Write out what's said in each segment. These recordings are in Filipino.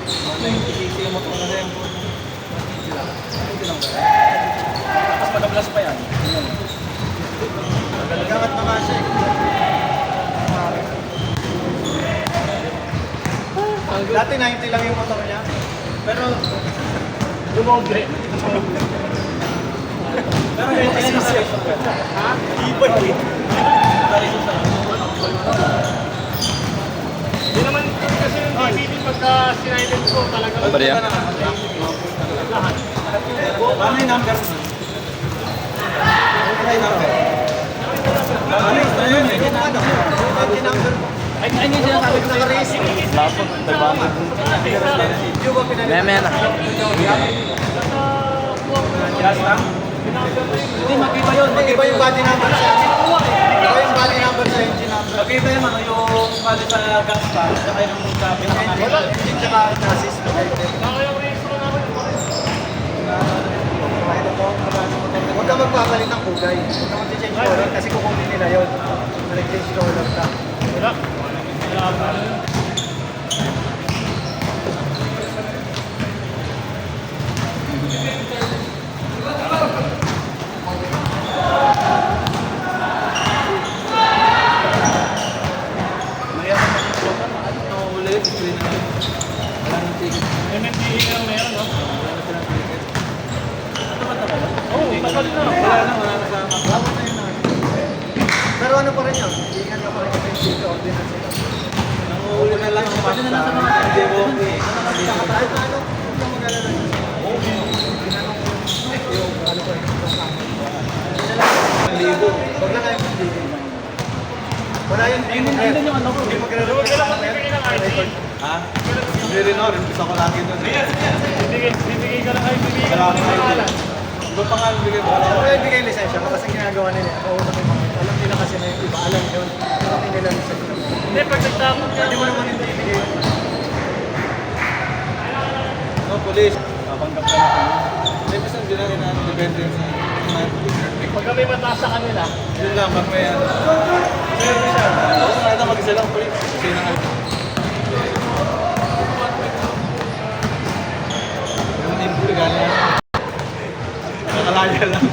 Easy yung motor na rin. Tapos madablas pa yan. Gagat na nga siya eh. Dati 90 lang yung motor niya. Pero Lumobre. Pero yung siya. ha? Ibon eh. Hindi naman kasi yung DVD pagka sinilent ko talaga. Ano ba yan? Lahat. Ano yung number mo? Ano yung number? Ano yung number? Ano yung number mo? Ay, ano yung sinasabi ko sa'yo? Naka-racing. Lapot, nagbangon. Yung ba pinag- Meme na. Yes, lang? Hindi, mag-iba yun. Iba yung body number sa Iba yung body number sa engine number. Mag-iba yung ano, yung bali sa gas pan, saka yung sabi ng ano. Engine tsaka chassis. Baka yung registro namin. Huwag ka magpapalit ng kulay. Huwag ka mag-change color kasi kukunin nila yun. Nag-change color ka. Wala. Wala pa. MMDA na lang meron, no? Oo, tagal na. Pero ano pa rin yun? Ingat ka pa rin yung safety ordinance nila. Nanguhuli na lang ang pwede na lang sa mga hindi mo. Kahit ano, huwag kang mag-alala dyan. Yung ano ko Huwag lang kayo mag-digil. Wala yun. Ayun yung ano ko. Hindi Huwag ka lang magbibigay ng ID. Ha? Hindi rin ako. Gusto ko lagi doon. Bibigay ka lang kayo, bibigay ka lang ng pangalan. Iba pa nga bigay mo. Pero yung bigay lisensya, kasi ginagawa nila, kausap yung mga, alam nila kasi na yung iba, alam yun. Pero hindi nila lisensya. Hindi, pag nagtapon ka, Hindi mo naman hindi ibigay. No, police. Kapanggap ka na police. Hindi, basta hindi na rin natin. Depende sa pag kami mataas sa kanila, yun lang, pag may ano. Sino siya? Oo, nakita mag-isa lang police. Kasi na nga. Yung impuli gano'n. Nakalaya lang.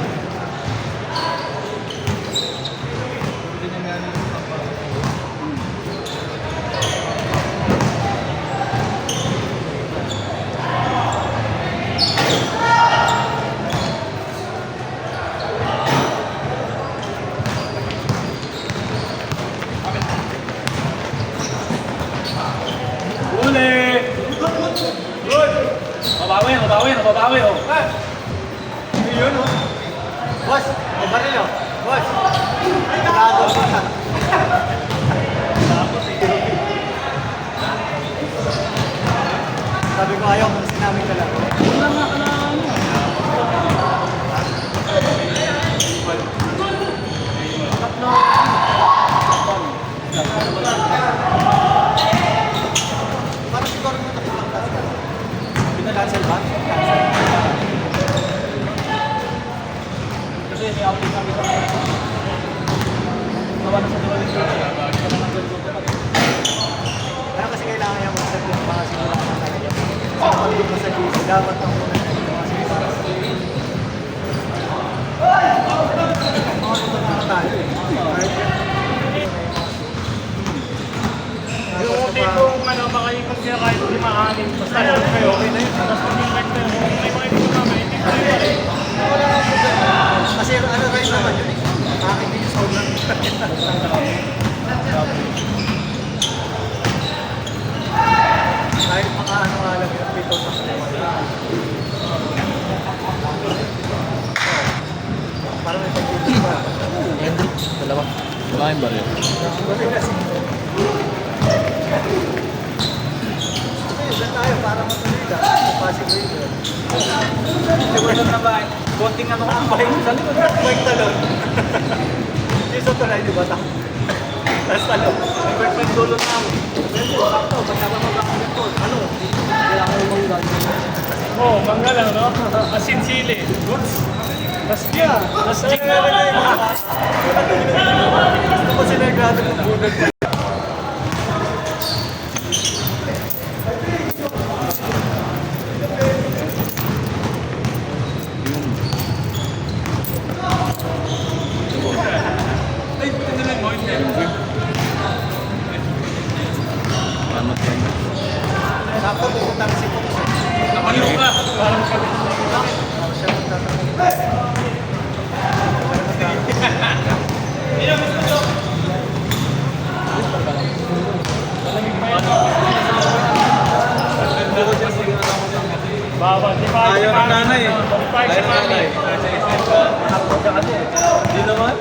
Hindi niya gano'n. Huli! Good! Mabawi, mabawi, mabawi, oh. Yun, oh. Boss, may baril, oh. Boss. Nagado pa. Sabi ko ayaw, kasi namin talaga. Wala nga ka na ano. Parang siguro mo nakilang kasi. Pina-cancel ba? Cancel. Kasi may outing kami sa gawa na sa Diwali Church. Kaya kasi kailangan niya mag-set yung mga simulan na talaga. Kasi kapag doon mo sa GC, dapat ang muna na yung mga simulan. Mga ito na tayo eh. Kahit yung tipong ano, baka yung kung sila kahit hindi maanin, basta lang kayo, okay na yun. Tapos kung yung kahit kayo, kung may mga ito naman, hindi ko rin rin. wala nga problema. Kasi ano rin naman yun eh. Akin din yung sound lang. Kahit makaano nga lang yung pito sa kanila. Parang may pag-ibig pa. Dalawa. Wala yung baril. Diyan tayo para matuloy ka. Possible yun. Siguro na ba? Konting ano ang bahay sa likod. Bike talon. Yung sa tulay, di ba? Tapos talon. May dulo na ako. Sakto, magkaba mag-akamit ko. Ano? Kaya ako yung mga Oo, mangga lang, no? Asin sili. Goods. Tapos yun. Tapos chick na rin yun. Gusto ko sinagrado ng budag. Sakto, pupunta na si Puto. Nakalong ka. Parang pag... Siya magtatanong. Bawal. Di pa. Ayaw ng nanay eh. Ayaw Ayaw ng nanay. Hindi naman.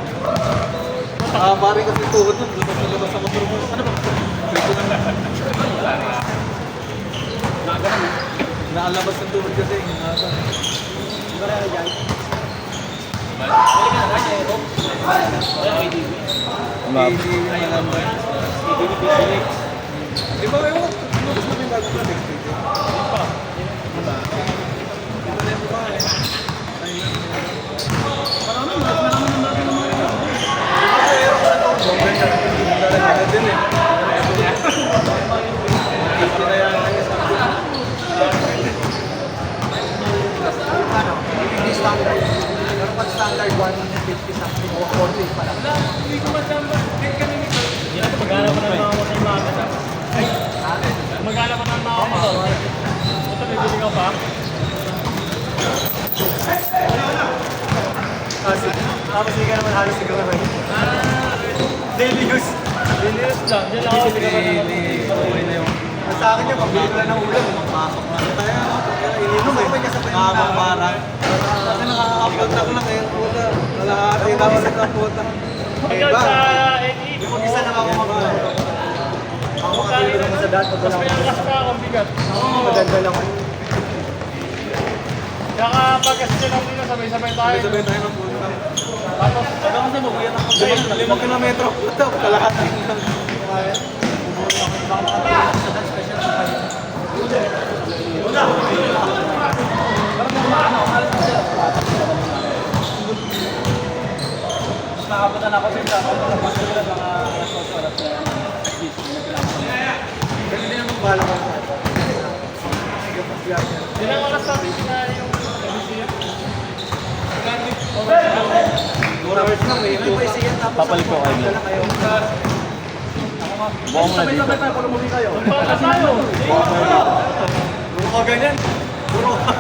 Pare kasi tuhod nun. Lutas sa motor mo. Ano ba? Naalabas ng tuhod kasi. Ma'am. Di ba ewan? Lutas na yung bagong product. Standard. Pero pag standard 150 something o 40 pala. Hindi ko matamba. Hindi na mag-alap na ng mga motor mga ay, mag-alap na ng mga motor. Ito, bibili ka pa? Tapos hindi ka naman halos siguro naman. Daily use. Daily use lang. Diyan lang ako Okay na yung Sa akin yung pambili ko lang ng ulam. Makakapag na tayo. Ininom eh. makakamarang. Kasi nakakapag na ko lang ngayon puta. Kalahati na ulit ang puta. Hanggang sa NE. Yung mag-isa na ako mag-ulam. Ako makakilo naman sa dad. Mas may angkas pa akong bigat. Maganda lang ako. Kaya pagkas siya lang dito, sabay-sabay tayo. Sabay tayo ng puta. Tapos, Sabi kasi mabuyan ako. 5 kilometro puta. Kalahati lang. Nakapunta na ako sa isa. Tapos ko lang mga alas 8 oras na Ganun din ang bala ko. ilang oras sabi na yung museum? 4 hours lang eh. Papalik ko kayo. Buong na dito. Sabay tayo kung lumuli kayo. Pagka tayo! Puro ka ganyan. Puro ka.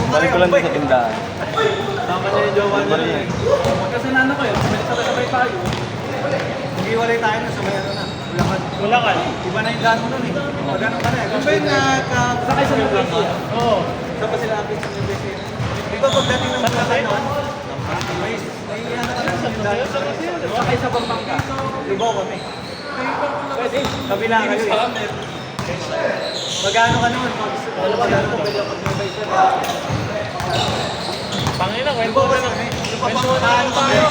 Balik ko lang din sa tindahan. Tama niya yung jowa niya. Balik. Kasi nana ko yun. Sabay tayo. Mag-iwalay tayo na sa may ano na. Bulacan. Wala ka. Iba na yung daan mo nun eh. Magano ka na eh. Sabay na sakay sa mga plano. Oo. Saan pa sila apit sa mga besi? Di ba pagdating ng Bulacan noon? May ano ka lang sa daan. Sakay sa Pampanga. Libaw kami. Pwede. Kabila kayo eh. Magano ka noon? Magano ka pwede mag-mobile ka. Pangina, kwento Libaw na kasi lang. kami. Kwento na lang tayo.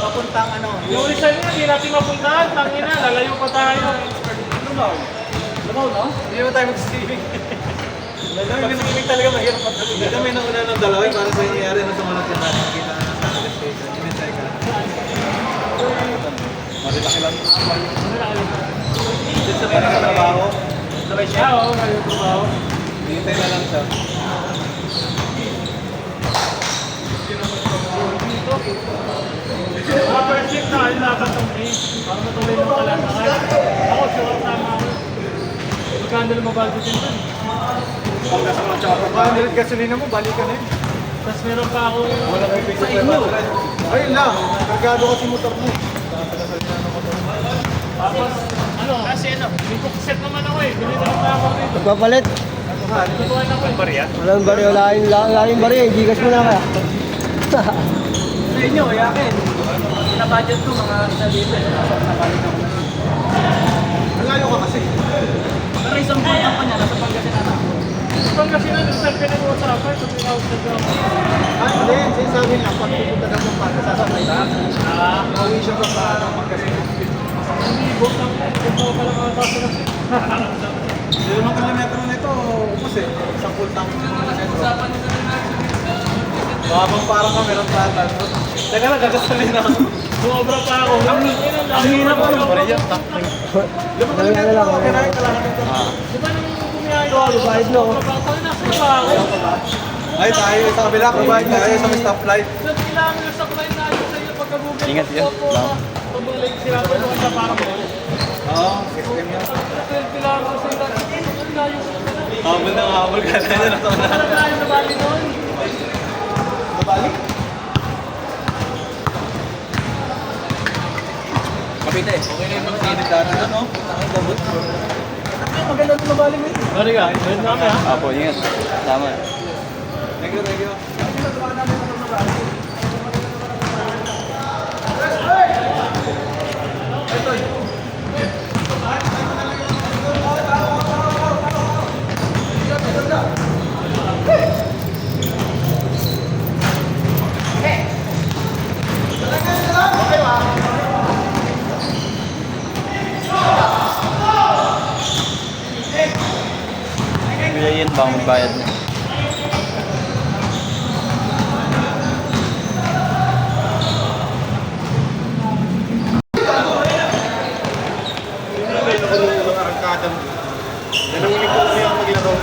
Papuntang ano. Yung isa nyo, hindi natin mapuntahan. Tangina, lalayo pa tayo. Lumaw. Lumaw, no? Hindi naman tayo mag-streaming. Mag-streaming talaga mahirap Hindi pagdating. kami nauna ng dalawa para sa nangyayari na sumunod ka natin. Kita na sa police station. Inintay ka lang. Marilaki lang. Dito sa parang trabaho. Sabay siya. Oo, kayo tumaw. Hinintay na lang siya. Mga first shift na kayo laban ng base. Para matuloy mo pala. Ako, sure tama ako. Magkano mo budget din dun? 100 gasolina mo, balik ka na yun. Tapos meron pa ako. Wala kayo Sa inyo. Ayun lang. Kargado kasi motor mo. Tapos, ano? Kasi ano? May cookset naman ako eh. Bili na lang ako rito. Magpapalit. Tutuan ako eh. Bariya? Walang bari, wala yung bari. Gigas mo na kaya. Sa inyo, yakin. Na-budget ko mga isa dito. Nabalik ako na. Malayo ka kasi. Pero isang buwan pa niya, nasa Pangasinan ako. Pangasinan yung selfie na usapan. Ito tinawag sa job. Hindi, sinasabi lang, pag pupunta ng Pampanga, sasabay lang. Pauwi siya pa sa Pangasinan. Hindi, book lang. Ito pa lang ang taso kasi. 5 kilometro nito, upos eh. Isang full tank. Babang parang kami ng platan. Teka lang, gagasolin ako. Sobra pa ako. Ang hirap ko ng bariya. 5 kilometro, okay na yung kalahating tank. Di ba nung bumiyahe Ito, bayad mo. Sobra pa ako. Nasa pa ako. Ay, tayo sa kabila, kumain tayo sa stoplight. Saan kailangan yung supply na ayos sa iyo pagka-google? Ingat yan. Tumulay sila po doon sa parang mo. Oo, system yan. Kailangan ko sila. Habol ng habol ka na nasa una. Ano tayo sa bali doon? Nabalik? Kapite, okay na yung mag-init dati doon, no? Nakakabot. Maganda na nabalik eh. Sorry ka, yun namin ha. Apo, ingat. Tama. Thank you, thank you. Kuya yan ba ang magbayad na? Mga arangkada mo. Nanungulig ko kami ang maglaro.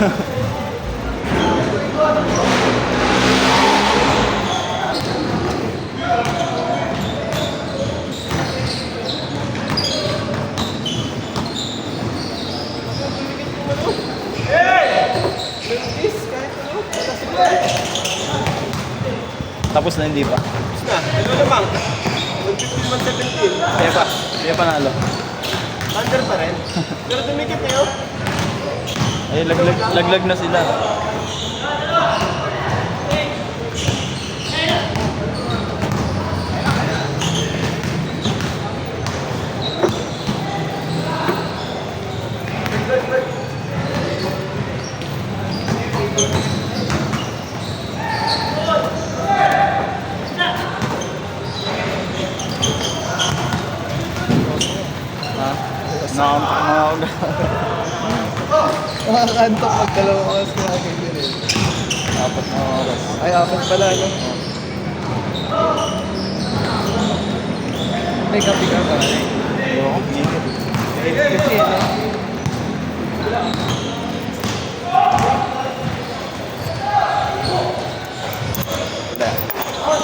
Tapos na hindi pa. Tapos na, ano lamang? 115, 117. Kaya pa. Kaya panalo. Under pa rin. Pero dumikit eh, oh. Ay, laglag na sila. Ha? Nakakagod. Nakakantok pag 2 oras na akin din eh. 4 na oras. Ay, 4 pala, no? May kape ka ba? Ayoko, ingat. Kasi, no? Wala.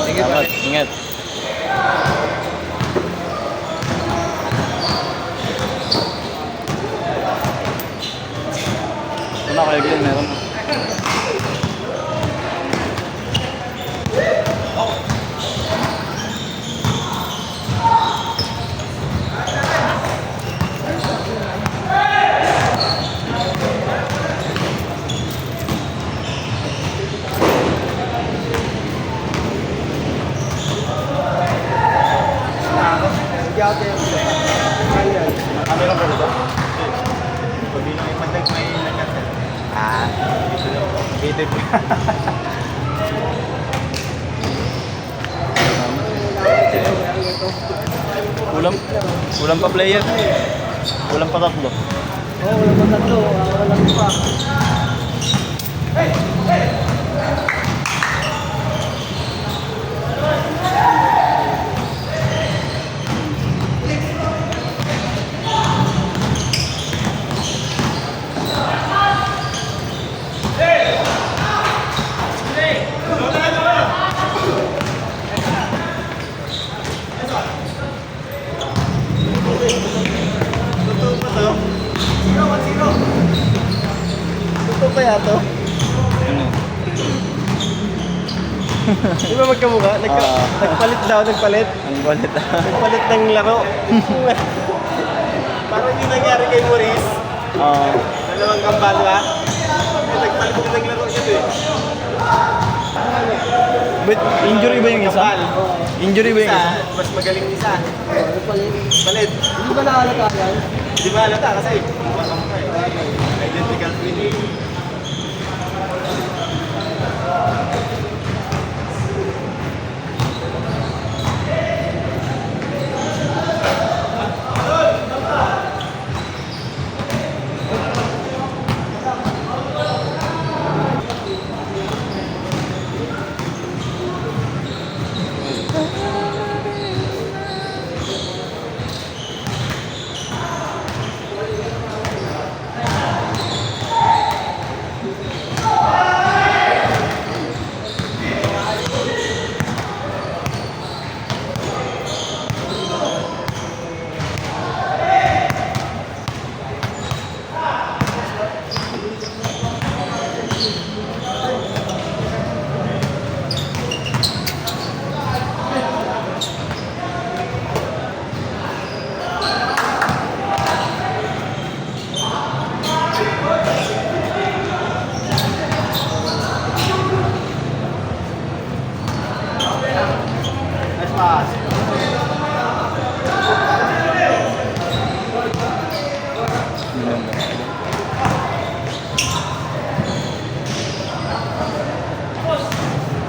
Sige pa. Salamat. Ingat. Ano kayo, Glenn? Meron na. Sige ako tayo. Ayan. Meron ko dito. Pag bilang ipandag, may nakat. Ah, dito lang. Bitip. Kulang pa player. Kulang pa tatlo. Oo, wala pa tatlo. Wala pa. Totoo pa to? 0-1-0. Totoo kaya to? Ano? Di ba magkamukha? Nagpalit daw, nagpalit. Ang balit ah. Nagpalit ng laro. Parang yung nangyari kay Maurice. Dalawang kambal ba? Nagpalit din ng laro yun eh. But injury ba yung isa? Kambal. Injury ba yung Isa, isa? mas magaling isa. Nagpalit. Palit. Hindi ba nakalata yan? Di ba halata kasi? Identical twin.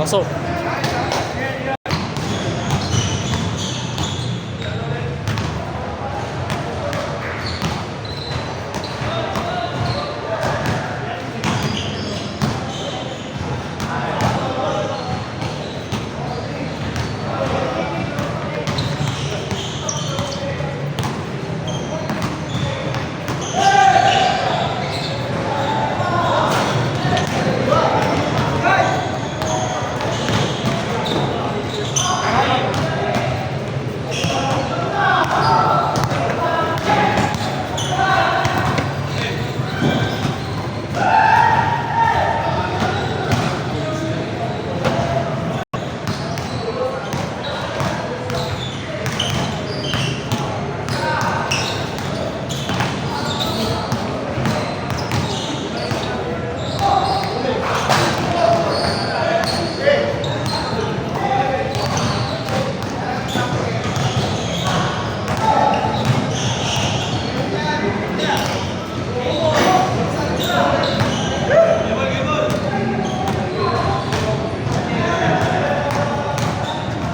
Pasok.